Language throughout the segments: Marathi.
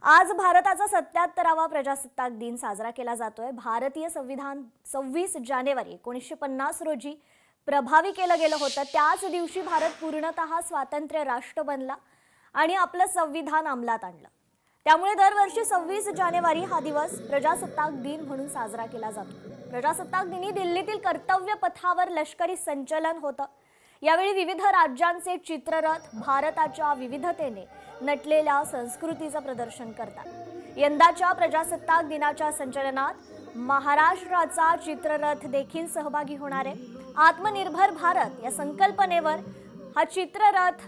आज भारताचा 77वा प्रजासत्ताक दिन साजरा केला जातोय। भारतीय संविधान 26 जानेवारी 1950 रोजी प्रभावी केलं गेलं होतं। त्याच दिवशी भारत पूर्णतः स्वातंत्र्य राष्ट्र बनला आणि आपलं संविधान अंमलात आणलं। त्यामुळे दरवर्षी 26 जानेवारी हा दिवस प्रजासत्ताक दिन म्हणून साजरा केला जातो। प्रजासत्ताक दिनी दिल्लीतील कर्तव्य पथावर लष्करी संचलन होतं। यावेळी विविध राज्यांचे चित्ररथ भारताच्या विविधतेने नटलेल्या संस्कृतीचं प्रदर्शन करतात। यंदाच्या प्रजासत्ताक दिनाच्या संचलनात महाराष्ट्राचा चित्ररथ देखील सहभागी होणार आहे। आत्मनिर्भर भारत या संकल्पनेवर हा चित्ररथ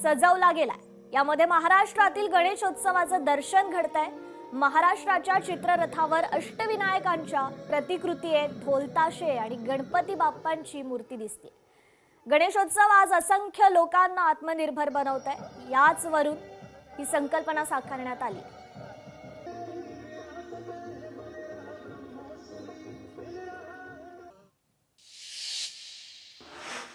सजवला गेलाय। यामध्ये महाराष्ट्रातील गणेशोत्सवाचं दर्शन घडतंय। महाराष्ट्राच्या चित्ररथावर अष्टविनायकांच्या प्रतिकृती आहेत, ढोलताशे आणि गणपती बाप्पांची मूर्ती दिसते। गणेशोत्सव आज असंख्य लोकांना आत्मनिर्भर बनवत आहे। याच वरून ही संकल्पना साकारण्यात आली।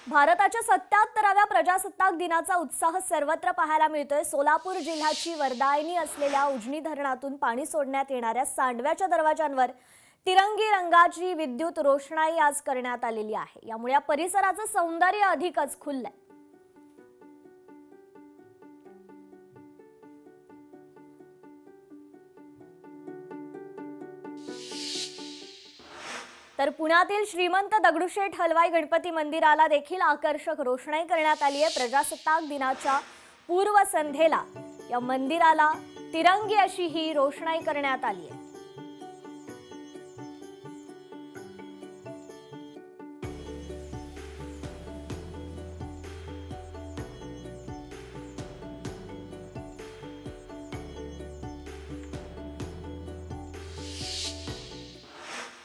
भारताच्या 77व्या प्रजासत्ताक दिनाचा उत्साह सर्वत्र पाहायला मिळतोय। सोलापूर जिल्ह्याची वरदायिनी असलेल्या उजनी धरणातून पाणी सोडण्यात येणाऱ्या सांडव्याच्या दरवाजांवर तिरंगी रंगाची विद्युत रोषणाई आज करण्यात आलेली आहे। यामुळे या परिसराचं सौंदर्य अधिकच खुललंय। तर पुण्यातील श्रीमंत दगडूशेठ हलवाई गणपती मंदिराला देखील आकर्षक रोषणाई करण्यात आली आहे। प्रजासत्ताक दिनाच्या पूर्वसंध्येला या मंदिराला तिरंगी अशी ही रोषणाई करण्यात आली आहे।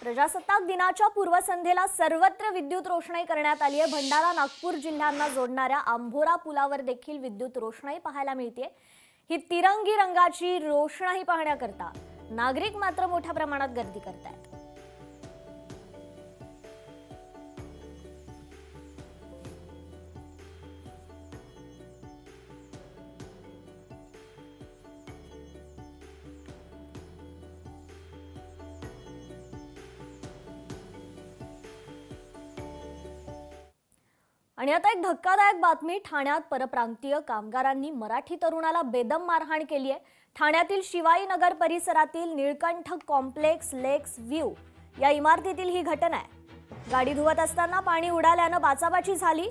प्रजासत्ताक दिनाच्या पूर्वसंध्येला सर्वत्र विद्युत रोषणाई करण्यात आली आहे। भंडारा नागपूर जिल्ह्यांना जोडणाऱ्या आंभोरा पुलावर देखील विद्युत रोषणाई पाहायला मिळते। ही तिरंगी रंगाची रोषणाई पाहण्याकरता नागरिक मात्र मोठ्या प्रमाणात गर्दी करतात। आणि आता एक धक्कादायक बातमी। ठाण्यात परप्रांतीय कामगारांनी मराठी तरुणाला बेदम मारहाण केली आहे। ठाण्यातील शिवाईनगर परिसरातील निळकंठ कॉम्प्लेक्स लेक्स व्ह्यू या इमारतीतील ही घटना आहे। गाडी धुवत असताना पाणी उडाल्यानं बाचाबाची झाली।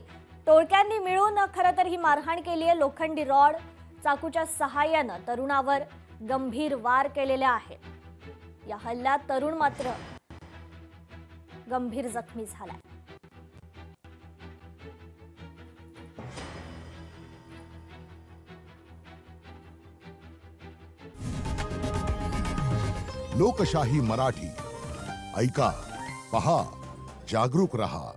टोळक्यांनी मिळून खरं तर ही मारहाण केली आहे। लोखंडी रॉड चाकूच्या सहाय्यानं तरुणावर गंभीर वार केलेले आहेत। या हल्ल्यात तरुण मात्र गंभीर जखमी झालाय। लोकशाही मराठी ऐका, पहा, जागरूक रहा।